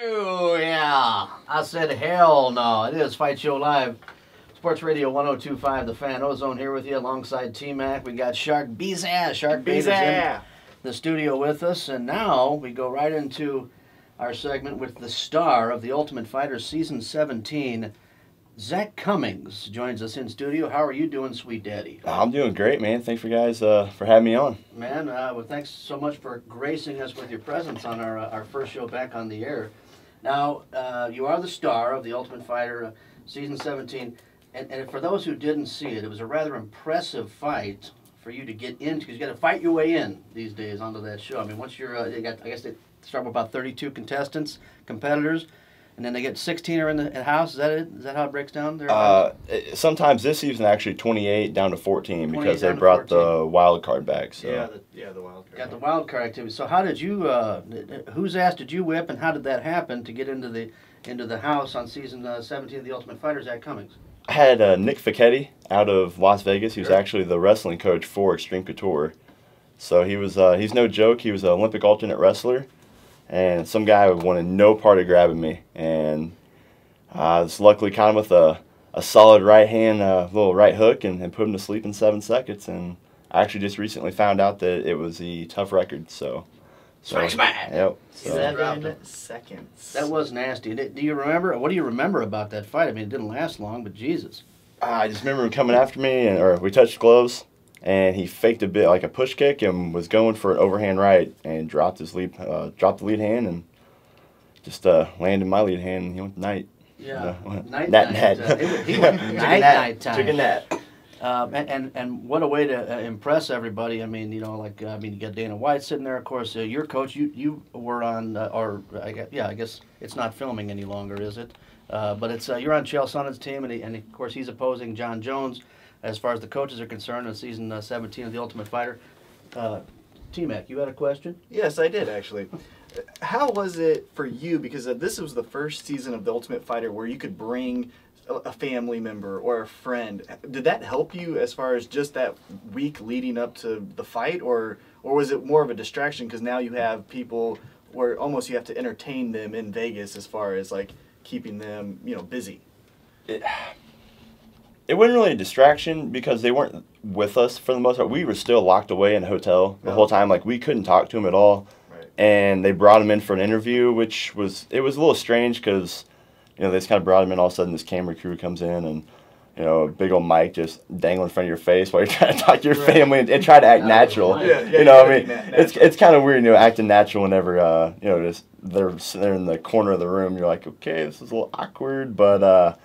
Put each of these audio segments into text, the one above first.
Oh, yeah. I said hell no. It is Fight Show Live. Sports Radio 102.5 The Fan. Ozone here with you alongside T-Mac. We got Shark Bizaz. Shark Bizaz in the studio with us. And now we go right into our segment with the star of The Ultimate Fighter Season 17, Zak Cummings, joins us in studio. How are you doing, sweet daddy? I'm doing great, man. Thanks for guys for having me on. Man, well, thanks so much for gracing us with your presence on our first show back on the air. Now, you are the star of The Ultimate Fighter Season 17, and for those who didn't see it, it was a rather impressive fight for you to get into, because you got to fight your way in these days onto that show. I mean, once you're, I guess they start with about 32 competitors, and then they get 16 are in the house. Is that it? Is that how it breaks down there? Sometimes this season actually 28 down to 14 because they brought the wild card back. So. Yeah, the wild card. Got the wild card activity. So how did you? Whose ass did you whip, and how did that happen to get into the house on season 17 of The Ultimate Fighter? Zak Cummings. I had Nick Ficchetti out of Las Vegas. He was actually the wrestling coach for Extreme Couture. So he was he's no joke. He was an Olympic alternate wrestler. And some guy wanted no part of grabbing me. And I was luckily kind of with a solid right hand, little right hook, and put him to sleep in 7 seconds. And I actually just recently found out that it was the tough record. So Strike smash. Yep. So. 7 seconds. That was nasty. Do you remember? What do you remember about that fight? I mean, it didn't last long, but Jesus. I just remember him coming after me, or we touched gloves. And he faked a bit like a push kick and was going for an overhand right and dropped the lead hand and just landed my lead hand and he went night. Yeah, night. He went night time. Took a nap. And what a way to impress everybody. I mean, you got Dana White sitting there, of course. Your coach, you were on, I guess it's not filming any longer, is it? But it's you're on Chael Sonnen's team, and of course he's opposing John Jones. As far as the coaches are concerned, in season 17 of The Ultimate Fighter. T-Mac, you had a question? Yes, I did, actually. How was it for you, because this was the first season of The Ultimate Fighter where you could bring a family member or a friend. Did that help you as far as just that week leading up to the fight, or was it more of a distraction because now you have people where almost you have to entertain them in Vegas as far as like keeping them, busy? It wasn't really a distraction because they weren't with us for the most part. We were still locked away in a hotel the whole time. Like, we couldn't talk to them at all. Right. And they brought him in for an interview, which was a little strange because, they just kind of brought him in. All of a sudden, this camera crew comes in and, a big old mic just dangling in front of your face while you're trying to talk to your family and try to act natural. It's kind of weird, acting natural whenever, just they're in the corner of the room. You're like, okay, this is a little awkward, but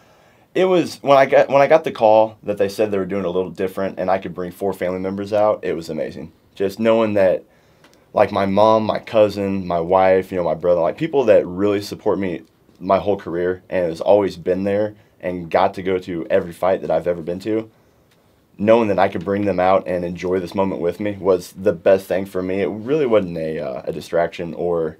it was when I got the call that they said they were doing it a little different and I could bring 4 family members out. It was amazing. Just knowing that, like my mom, my cousin, my wife, my brother, like people that really support me my whole career and has always been there and got to go to every fight that I've ever been to. Knowing that I could bring them out and enjoy this moment with me was the best thing for me. It really wasn't a distraction or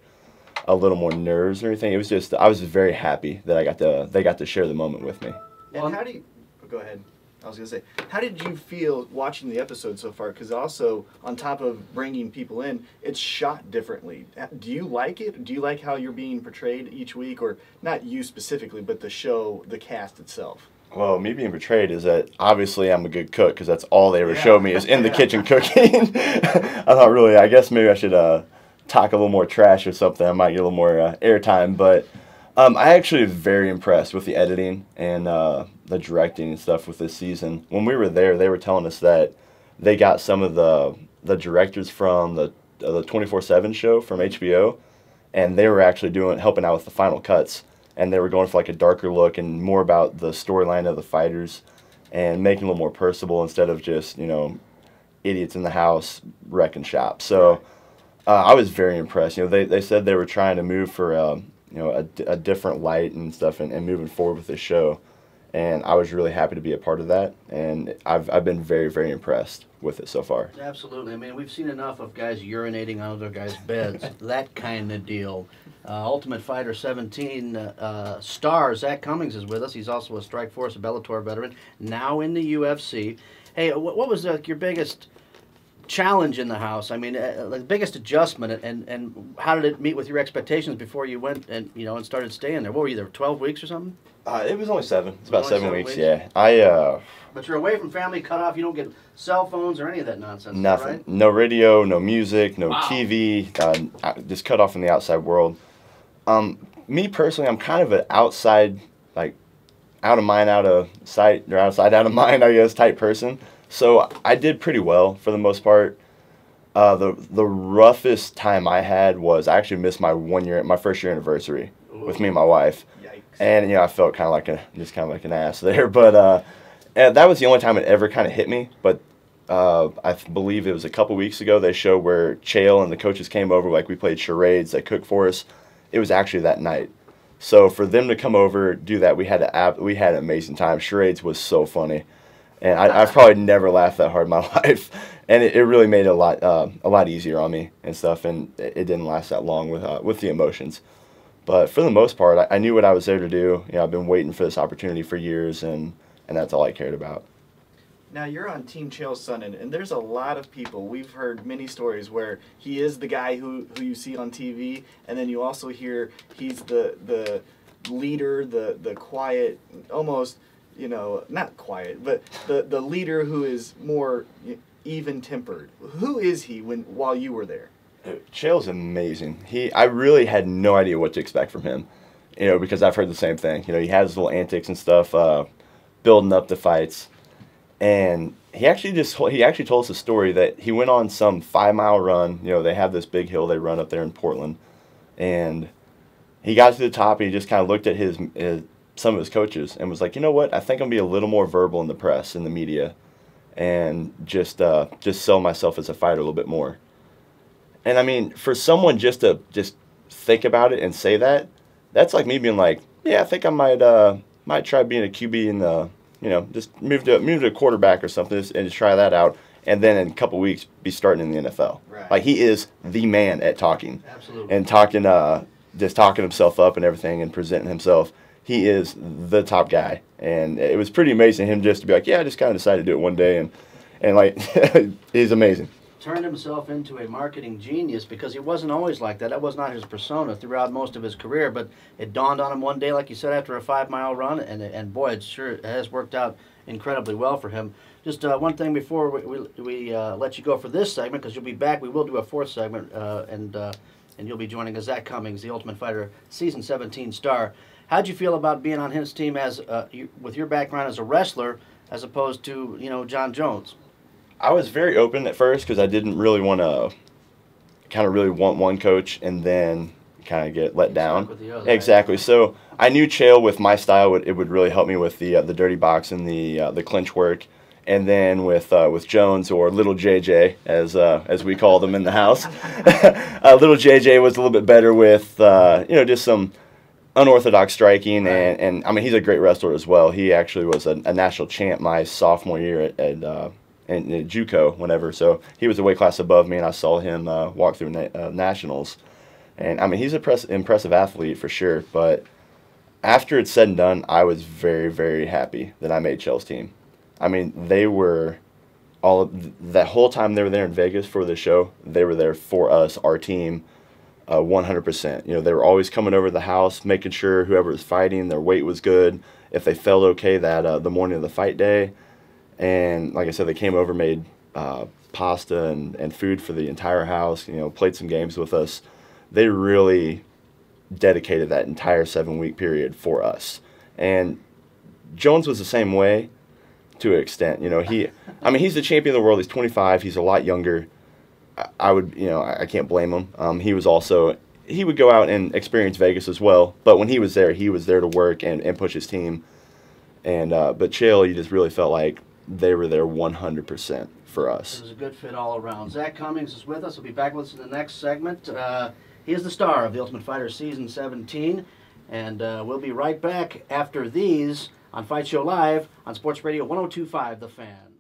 a little more nerves or anything. It was just I was just very happy that they got to share the moment with me. And how do you go ahead? I was gonna say, how did you feel watching the episode so far? Because also on top of bringing people in, it's shot differently. Do you like it? Do you like how you're being portrayed each week, or not you specifically, but the show, the cast itself? Well, me being portrayed is that obviously I'm a good cook because that's all they ever show me is in the kitchen cooking. I thought really, I guess maybe I should talk a little more trash or something. I might get a little more airtime, but I actually was very impressed with the editing and the directing and stuff with this season. When we were there, they were telling us that they got some of the directors from the 24/7 show from HBO, and they were actually helping out with the final cuts, and they were going for like a darker look and more about the storyline of the fighters and making it a little more personable instead of just idiots in the house wrecking shop. So I was very impressed. They said they were trying to move for a different light and stuff and moving forward with this show. And I was really happy to be a part of that. And I've been very, very impressed with it so far. Absolutely. I mean, we've seen enough of guys urinating on other guys' beds, that kind of deal. Ultimate Fighter 17 star Zak Cummings is with us. He's also a Strikeforce, a Bellator veteran, now in the UFC. Hey, what was your biggest challenge in the house? I mean, the biggest adjustment, and how did it meet with your expectations before you went and and started staying there? What were you there, 12 weeks or something? It was only 7. It's about Only 7 7 weeks. weeks? Yeah, But you're away from family, cut off. You don't get cell phones or any of that nonsense. nothing. Right? No radio, no music, no Wow. TV. Just cut off from the outside world. Me personally, I'm kind of an outside, like, out of mind, out of sight, or outside, out of mind, I guess, type person. So I did pretty well for the most part. The roughest time I had was I actually missed my first year anniversary with me and my wife. Yikes. And I felt kind of like an ass there. But and that was the only time it ever kind of hit me. But I believe it was a couple weeks ago. They showed where Chael and the coaches came over. Like, we played charades. They cooked for us. It was actually that night. So for them to come over, do that, we had an amazing time. Charades was so funny, and I've probably never laughed that hard in my life. And it really made it a lot easier on me and stuff. And it didn't last that long with the emotions. But for the most part, I knew what I was there to do. I've been waiting for this opportunity for years, and that's all I cared about. Now, you're on Team Chael Sonnen, and there's a lot of people. We've heard many stories where he is the guy who you see on TV, and then you also hear he's the leader, the quiet, almost, not quiet, but the leader who is more even-tempered. Who is he while you were there? Chael's amazing. I really had no idea what to expect from him, because I've heard the same thing. He has his little antics and stuff, building up the fights. And he actually told us a story that he went on some 5-mile run. They have this big hill they run up there in Portland, and he got to the top and he just kind of looked at some of his coaches and was like, you know what? I think I'm gonna be a little more verbal in the press, in the media, and just sell myself as a fighter a little bit more. And I mean, for someone just to think about it and say that, that's like me being like, yeah, I think I might try being a QB in the. Just move to a quarterback or something and just try that out, and then in a couple weeks be starting in the NFL. Right. Like, he is the man at talking. Absolutely. And just talking himself up and everything and presenting himself. He is the top guy, and it was pretty amazing him just to be like, yeah, I just kind of decided to do it one day, and like, he's amazing. Turned himself into a marketing genius, because he wasn't always like that. That was not his persona throughout most of his career, but it dawned on him one day, like you said, after a 5-mile run, and boy, it sure has worked out incredibly well for him. Just one thing before we let you go for this segment, because you'll be back. We will do a 4th segment, and you'll be joining us, Zak Cummings, the Ultimate Fighter Season 17 star. How'd you feel about being on his team with your background as a wrestler, as opposed to John Jones? I was very open at first because I didn't really want one coach and then kind of get let down. With the other, exactly. Right? So I knew Chael, with my style, it would really help me with the dirty box and the clinch work, and then with Jones, or Little JJ as we call them in the house, Little JJ was a little bit better with just some unorthodox striking, and I mean, he's a great wrestler as well. He actually was a national champ my sophomore year at JUCO, whenever. So he was a weight class above me, and I saw him walk through nationals. And I mean, he's an impressive athlete for sure. But after it's said and done, I was very, very happy that I made Chael's team. I mean, they were that whole time they were there in Vegas for the show. They were there for us, our team, 100%. They were always coming over to the house, making sure whoever was fighting, their weight was good. If they felt okay the morning of the fight day. And like I said, they came over, made pasta and food for the entire house, played some games with us. They really dedicated that entire 7-week period for us. And Jones was the same way to an extent. He's the champion of the world. He's 25. He's a lot younger. I can't blame him. He would go out and experience Vegas as well. But when he was there to work and push his team. And but Chael, you just really felt like they were there 100% for us. It was a good fit all around. Zak Cummings is with us. He'll be back with us in the next segment. He is the star of the Ultimate Fighter Season 17, and we'll be right back after these on Fight Show Live on Sports Radio 102.5 The Fan.